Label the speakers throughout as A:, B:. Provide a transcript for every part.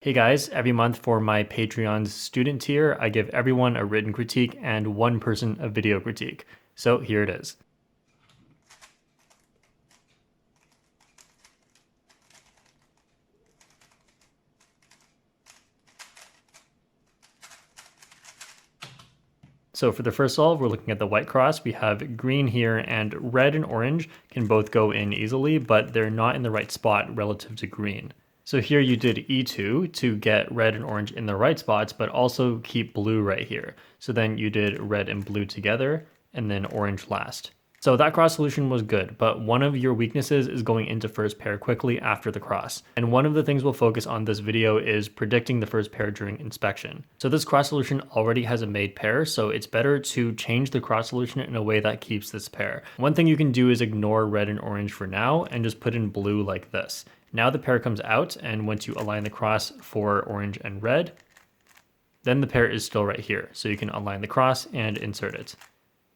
A: Hey guys, every month for my Patreon's student tier, I give everyone a written critique and one person a video critique. So here it is. So for the first solve, we're looking at the white cross. We have green here, and red and orange can both go in easily, but they're not in the right spot relative to green. So here you did E2 to get red and orange in the right spots, but also keep blue right here. So then you did red and blue together, and then orange last. So that cross solution was good, but one of your weaknesses is going into first pair quickly after the cross. And one of the things we'll focus on this video is predicting the first pair during inspection. So this cross solution already has a made pair, so it's better to change the cross solution in a way that keeps this pair. One thing you can do is ignore red and orange for now and just put in blue like this. Now the pair comes out, and once you align the cross for orange and red, then the pair is still right here. So you can align the cross and insert it.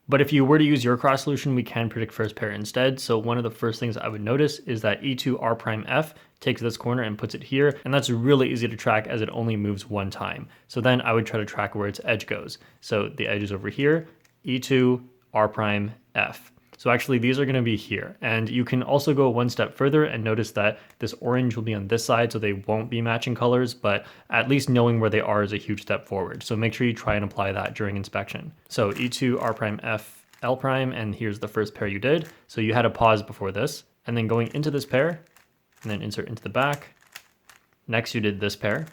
A: But if you were to use your cross solution, we can predict first pair instead. So one of the first things I would notice is that E2 R prime F takes this corner and puts it here. And that's really easy to track as it only moves one time. So then I would try to track where its edge goes. So the edge is over here, E2 R prime F. So actually these are going to be here. And you can also go one step further and notice that this orange will be on this side, so they won't be matching colors, but at least knowing where they are is a huge step forward. So make sure you try and apply that during inspection. So E2 R prime F L prime, and here's the first pair you did. So you had a pause before this, and then going into this pair, and then insert into the back. Next you did this pair.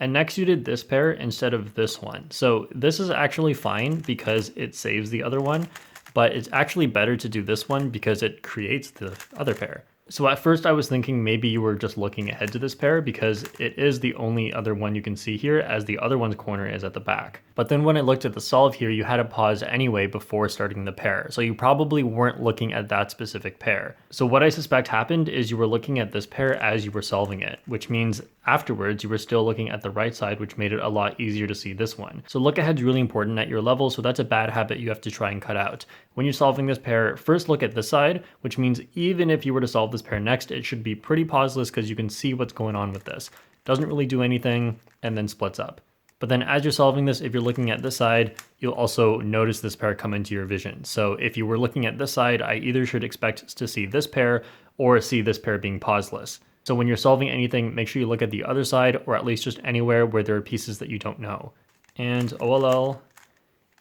A: And next you did this pair instead of this one. So this is actually fine because it saves the other one, but it's actually better to do this one because it creates the other pair. So at first I was thinking maybe you were just looking ahead to this pair because it is the only other one you can see here, as the other one's corner is at the back. But then when I looked at the solve here, you had a pause anyway before starting the pair. So you probably weren't looking at that specific pair. So what I suspect happened is you were looking at this pair as you were solving it, which means afterwards you were still looking at the right side, which made it a lot easier to see this one. So look ahead is really important at your level, so that's a bad habit you have to try and cut out. When you're solving this pair, first look at this side, which means even if you were to solve this pair next, it should be pretty pauseless because you can see what's going on with this. Doesn't really do anything and then splits up. But then as you're solving this, if you're looking at this side, you'll also notice this pair come into your vision. So if you were looking at this side, I either should expect to see this pair or see this pair being pauseless. So when you're solving anything, make sure you look at the other side, or at least just anywhere where there are pieces that you don't know. And OLL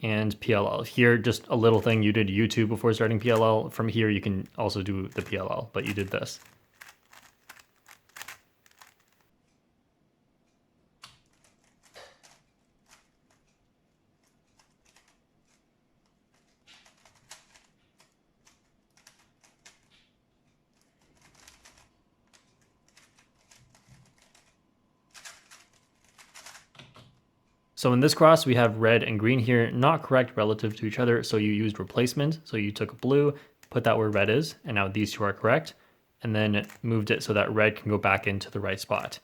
A: and PLL. Here, just a little thing, you did U2 before starting PLL. From here, you can also do the PLL, but you did this. So in this cross, we have red and green here, not correct relative to each other, so you used replacement. So you took blue, put that where red is, and now these two are correct, and then moved it so that red can go back into the right spot.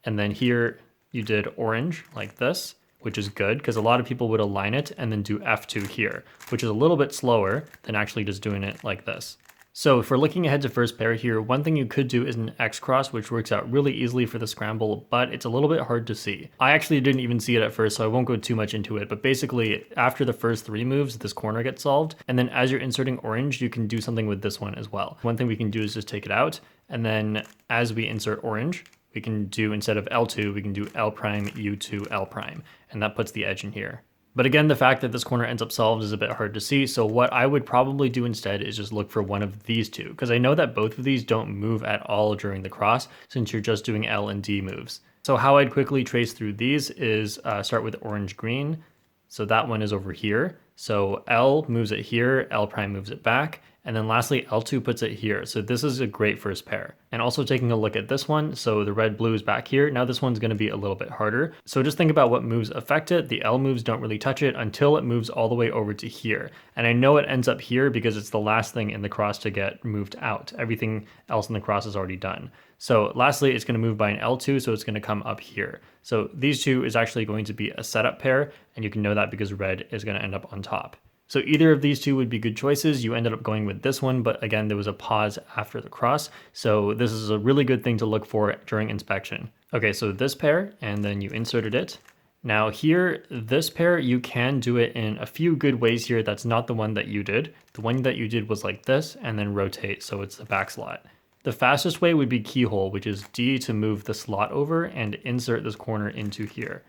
A: And then here you did orange like this, which is good because a lot of people would align it and then do F2 here, which is a little bit slower than actually just doing it like this. So if we're looking ahead to first pair here, one thing you could do is an X cross, which works out really easily for the scramble, but it's a little bit hard to see. I actually didn't even see it at first, so I won't go too much into it, but basically after the first three moves, this corner gets solved, and then as you're inserting orange, you can do something with this one as well. One thing we can do is just take it out, and then as we insert orange, we can do, instead of L2, we can do L prime, U2, L prime, and that puts the edge in here. But again, the fact that this corner ends up solved is a bit hard to see, so what I would probably do instead is just look for one of these two, because I know that both of these don't move at all during the cross, since you're just doing L and D moves. So how I'd quickly trace through these is start with orange-green, so that one is over here. So L moves it here, L prime moves it back, and then lastly L2 puts it here. So this is a great first pair. And also taking a look at this one, so the red blue is back here. Now this one's going to be a little bit harder. So just think about what moves affect it. The L moves don't really touch it until it moves all the way over to here. And I know it ends up here because it's the last thing in the cross to get moved out. Everything else in the cross is already done. So lastly, it's going to move by an L2, so it's going to come up here. So these two is actually going to be a setup pair, and you can know that because red is going to end up on top. So either of these two would be good choices. You ended up going with this one, but again, there was a pause after the cross. So this is a really good thing to look for during inspection. Okay, so this pair, and then you inserted it. Now here, this pair, you can do it in a few good ways here. That's not the one that you did. The one that you did was like this, and then rotate, so it's the back slot. The fastest way would be keyhole, which is D to move the slot over and insert this corner into here,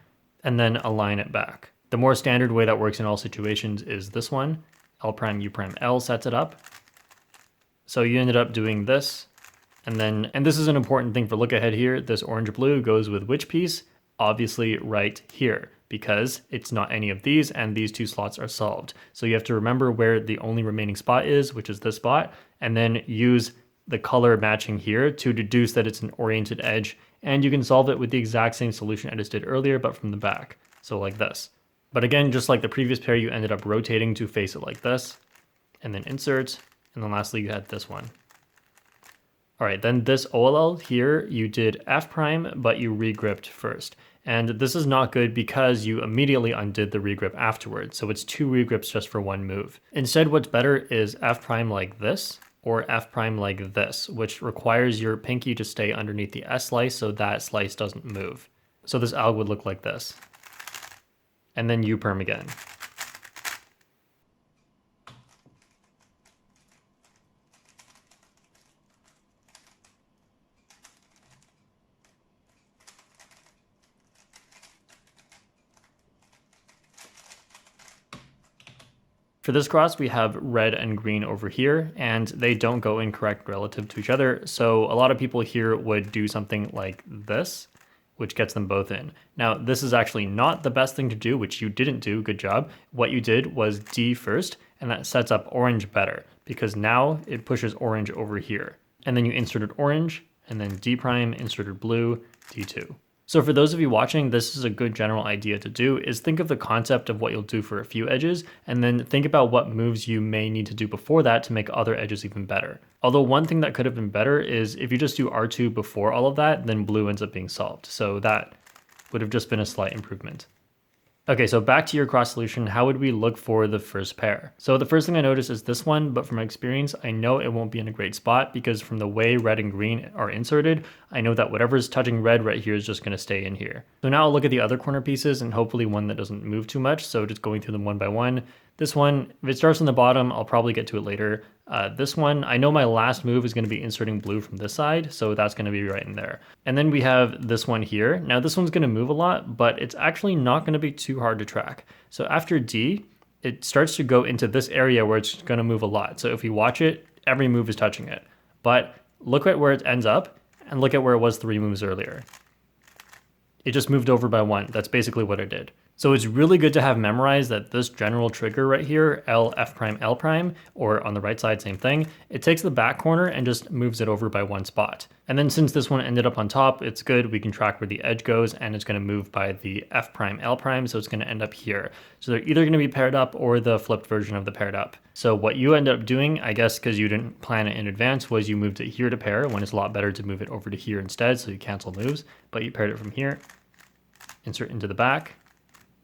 A: and then align it back. The more standard way that works in all situations is this one. L prime U prime L sets it up. So you ended up doing this, and this is an important thing for look ahead here. This orange blue goes with which piece? Obviously right here, because it's not any of these and these two slots are solved. So you have to remember where the only remaining spot is, which is this spot, and then use the color matching here to deduce that it's an oriented edge, and you can solve it with the exact same solution I just did earlier, but from the back. So like this. But again, just like the previous pair, you ended up rotating to face it like this, and then insert, and then lastly you had this one. All right, then this OLL here, you did F prime, but you regripped first. And this is not good because you immediately undid the regrip afterwards. So it's 2 regrips just for 1 move. Instead, what's better is F prime like this, or F prime like this, which requires your pinky to stay underneath the S slice so that slice doesn't move. So this alg would look like this. And then U perm again. For this cross, we have red and green over here, and they don't go in correct relative to each other. So a lot of people here would do something like this, which gets them both in. Now, this is actually not the best thing to do, which you didn't do, good job. What you did was D first, and that sets up orange better, because now it pushes orange over here. And then you inserted orange, and then D prime, inserted blue, D2. So for those of you watching, this is a good general idea to do, is think of the concept of what you'll do for a few edges, and then think about what moves you may need to do before that to make other edges even better. Although one thing that could have been better is if you just do R2 before all of that, then blue ends up being solved. So that would have just been a slight improvement. Okay, so back to your cross solution, how would we look for the first pair? So the first thing I noticed is this one, but from experience, I know it won't be in a great spot because from the way red and green are inserted, I know that whatever's touching red right here is just gonna stay in here. So now I'll look at the other corner pieces and hopefully one that doesn't move too much. So just going through them one by one. This one, if it starts on the bottom, I'll probably get to it later. This one, I know my last move is going to be inserting blue from this side, so that's going to be right in there. And then we have this one here. Now this one's going to move a lot, but it's actually not going to be too hard to track. So after D, it starts to go into this area where it's going to move a lot. So if you watch it, every move is touching it. But look at where it ends up, and look at where it was 3 moves earlier. It just moved over by 1. That's basically what it did. So it's really good to have memorized that this general trigger right here, L, F prime, L prime, or on the right side, same thing, it takes the back corner and just moves it over by 1 spot. And then since this one ended up on top, it's good, we can track where the edge goes and it's gonna move by the F prime, L prime, so it's gonna end up here. So they're either gonna be paired up or the flipped version of the paired up. So what you end up doing, I guess because you didn't plan it in advance, was you moved it here to pair when it's a lot better to move it over to here instead, so you cancel moves, but you paired it from here, insert into the back.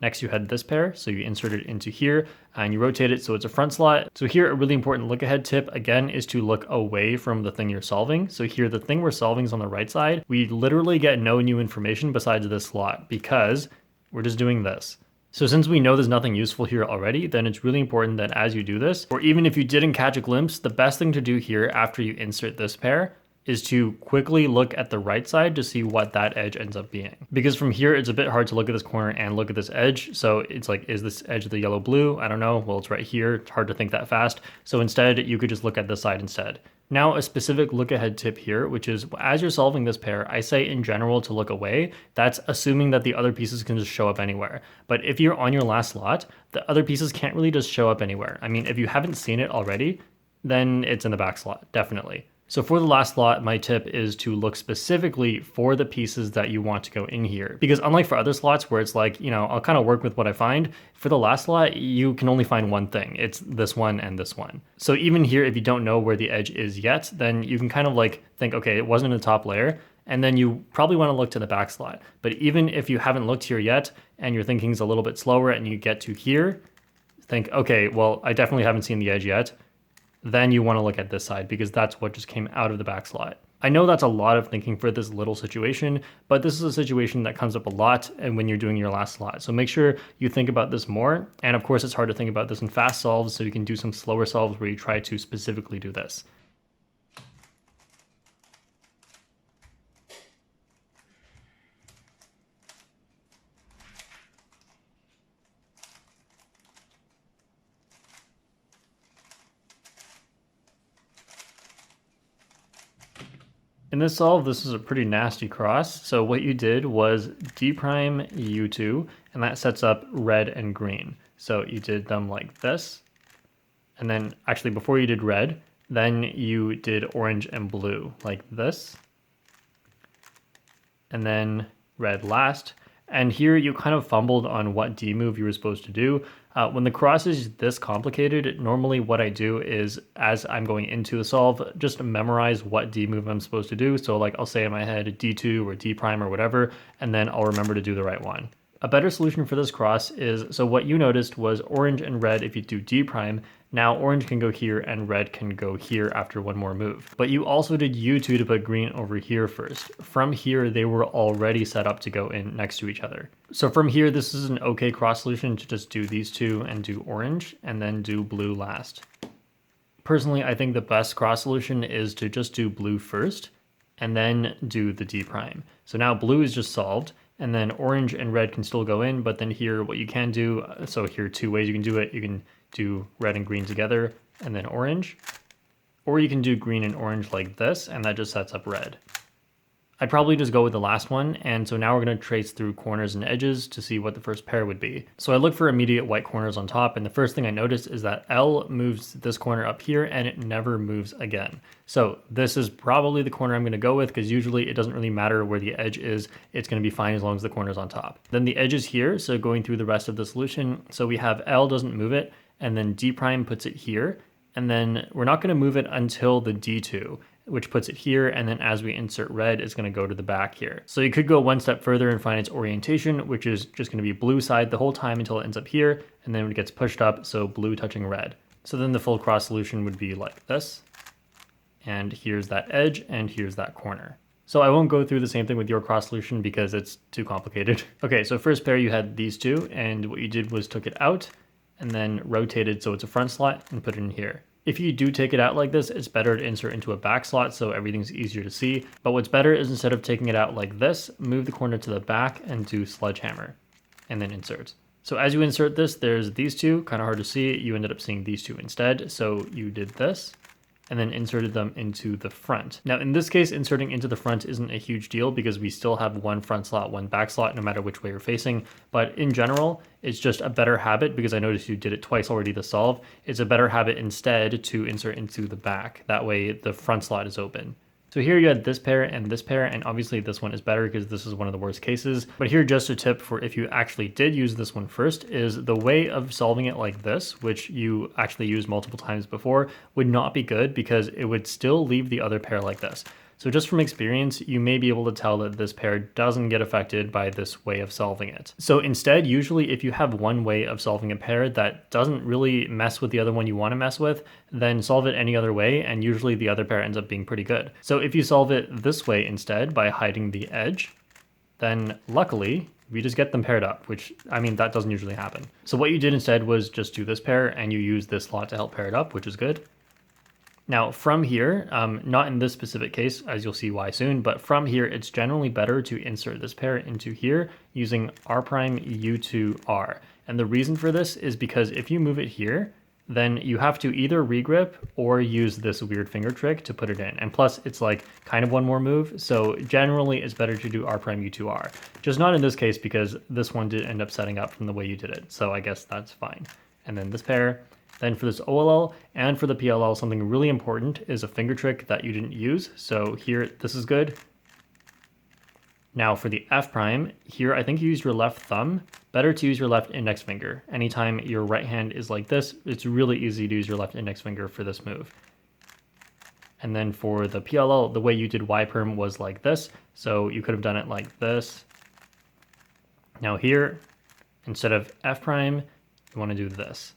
A: Next you had this pair, so you insert it into here and you rotate it so it's a front slot. So here a really important look ahead tip again is to look away from the thing you're solving. So here the thing we're solving is on the right side. We literally get no new information besides this slot because we're just doing this. So since we know there's nothing useful here already, then it's really important that as you do this, or even if you didn't catch a glimpse, the best thing to do here after you insert this pair is to quickly look at the right side to see what that edge ends up being. Because from here, it's a bit hard to look at this corner and look at this edge. So it's like, is this edge the yellow blue? I don't know. Well, it's right here. It's hard to think that fast. So instead, you could just look at this side instead. Now, a specific look ahead tip here, which is as you're solving this pair, I say in general to look away. That's assuming that the other pieces can just show up anywhere. But if you're on your last slot, the other pieces can't really just show up anywhere. I mean, if you haven't seen it already, then it's in the back slot, definitely. So for the last slot, my tip is to look specifically for the pieces that you want to go in here. Because unlike for other slots where it's like, you know, I'll kind of work with what I find, for the last slot, you can only find one thing. It's this one and this one. So even here, if you don't know where the edge is yet, then you can kind of like think, okay, it wasn't in the top layer. And then you probably want to look to the back slot. But even if you haven't looked here yet and your thinking's a little bit slower and you get to here, think, okay, well, I definitely haven't seen the edge yet. Then you want to look at this side because that's what just came out of the back slot. I know that's a lot of thinking for this little situation, but this is a situation that comes up a lot and when you're doing your last slot. So make sure you think about this more. And of course, it's hard to think about this in fast solves, so you can do some slower solves where you try to specifically do this. In this solve, this is a pretty nasty cross. So what you did was D prime U2, and that sets up red and green. So you did them like this. And then actually before you did red, then you did orange and blue like this. And then red last. And here you kind of fumbled on what D move you were supposed to do. When the cross is this complicated, normally what I do is, as I'm going into the solve, just memorize what D move I'm supposed to do. So like I'll say in my head D2 or D prime or whatever, and then I'll remember to do the right one. A better solution for this cross is, so what you noticed was orange and red if you do D prime. Now orange can go here and red can go here after one more move. But you also did U2 to put green over here first. From here, they were already set up to go in next to each other. So from here, this is an okay cross solution to just do these two and do orange and then do blue last. Personally, I think the best cross solution is to just do blue first and then do the D prime. So now blue is just solved. And then orange and red can still go in, but then here what you can do, so here are two ways you can do it. You can do red and green together and then orange, or you can do green and orange like this, and that just sets up red. I'd probably just go with the last one, and so now we're going to trace through corners and edges to see what the first pair would be. So I look for immediate white corners on top, and the first thing I notice is that L moves this corner up here, and it never moves again. So this is probably the corner I'm going to go with, because usually it doesn't really matter where the edge is, it's going to be fine as long as the corner's on top. Then the edge is here, so going through the rest of the solution, so we have L doesn't move it, and then D prime puts it here, and then we're not going to move it until the D2. Which puts it here, and then as we insert red, it's going to go to the back here. So you could go one step further and find its orientation, which is just going to be blue side the whole time until it ends up here, and then it gets pushed up, so blue touching red. So then the full cross solution would be like this, and here's that edge, and here's that corner. So I won't go through the same thing with your cross solution because it's too complicated. Okay, so first pair you had these two, and what you did was took it out, and then rotated so it's a front slot, and put it in here. If you do take it out like this, it's better to insert into a back slot so everything's easier to see. But what's better is instead of taking it out like this, move the corner to the back and do sledgehammer and then insert. So as you insert this, there's these two, kind of hard to see. You ended up seeing these two instead. So you did this and then inserted them into the front. Now in this case, inserting into the front isn't a huge deal because we still have one front slot, one back slot, no matter which way you're facing. But in general, it's just a better habit because I noticed you did it twice already to solve. It's a better habit instead to insert into the back. That way the front slot is open. So here you had this pair, and obviously this one is better because this is one of the worst cases. But here, just a tip for if you actually did use this one first, is the way of solving it like this, which you actually used multiple times before, would not be good because it would still leave the other pair like this. So just from experience, you may be able to tell that this pair doesn't get affected by this way of solving it. So instead, usually if you have one way of solving a pair that doesn't really mess with the other one you want to mess with, then solve it any other way, and usually the other pair ends up being pretty good. So if you solve it this way instead by hiding the edge, then luckily we just get them paired up, which, I mean, that doesn't usually happen. So what you did instead was just do this pair, and you use this slot to help pair it up, which is good. Now from here, not in this specific case, as you'll see why soon, but from here, it's generally better to insert this pair into here using R prime U2 R. And the reason for this is because if you move it here, then you have to either regrip or use this weird finger trick to put it in. And plus it's like kind of one more move. So generally it's better to do R prime U2 R. Just not in this case because this one did end up setting up from the way you did it. So I guess that's fine. And then this pair. Then for this OLL and for the PLL, something really important is a finger trick that you didn't use. So here, this is good. Now for the F prime, here I think you used your left thumb. Better to use your left index finger. Anytime your right hand is like this, it's really easy to use your left index finger for this move. And then for the PLL, the way you did Y perm was like this. So you could have done it like this. Now here, instead of F prime, you want to do this.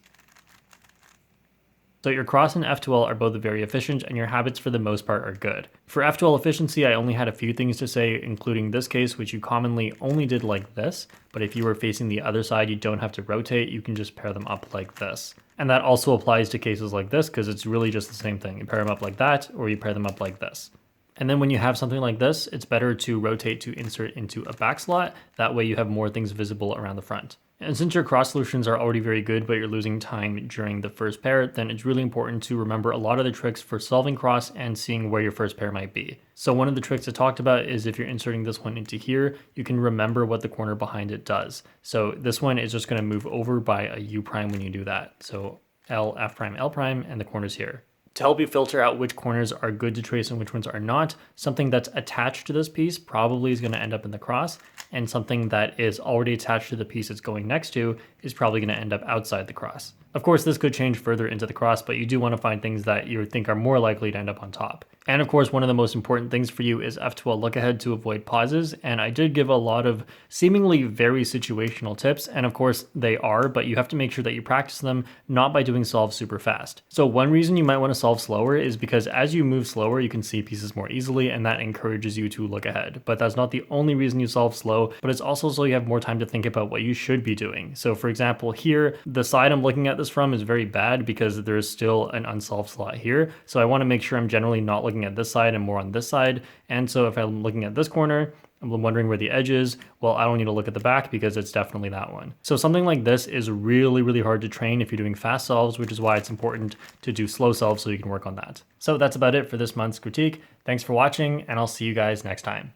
A: So your cross and F12 are both very efficient and your habits for the most part are good. For F12 efficiency, I only had a few things to say, including this case, which you commonly only did like this, but if you were facing the other side, you don't have to rotate, you can just pair them up like this. And that also applies to cases like this because it's really just the same thing. You pair them up like that, or you pair them up like this. And then when you have something like this, it's better to rotate to insert into a back slot. That way you have more things visible around the front. And since your cross solutions are already very good, but you're losing time during the first pair, then it's really important to remember a lot of the tricks for solving cross and seeing where your first pair might be. So one of the tricks I talked about is if you're inserting this one into here, you can remember what the corner behind it does. So this one is just going to move over by a U prime when you do that. So L, F prime, L prime, and the corner's here. To help you filter out which corners are good to trace and which ones are not, something that's attached to this piece probably is going to end up in the cross, and something that is already attached to the piece it's going next to is probably going to end up outside the cross. Of course, this could change further into the cross, but you do want to find things that you think are more likely to end up on top. And of course, one of the most important things for you is F12 look ahead to avoid pauses, and I did give a lot of seemingly very situational tips, and of course they are, but you have to make sure that you practice them, not by doing solves super fast. So one reason you might want to solve slower is because as you move slower, you can see pieces more easily, and that encourages you to look ahead. But that's not the only reason you solve slow, but it's also so you have more time to think about what you should be doing. So for example, here, the side I'm looking at this from is very bad because there's still an unsolved slot here. So I want to make sure I'm generally not looking at this side and more on this side. And so if I'm looking at this corner, I'm wondering where the edge is. Well, I don't need to look at the back because it's definitely that one. So something like this is really, really hard to train if you're doing fast solves, which is why it's important to do slow solves so you can work on that. So that's about it for this month's critique. Thanks for watching, and I'll see you guys next time.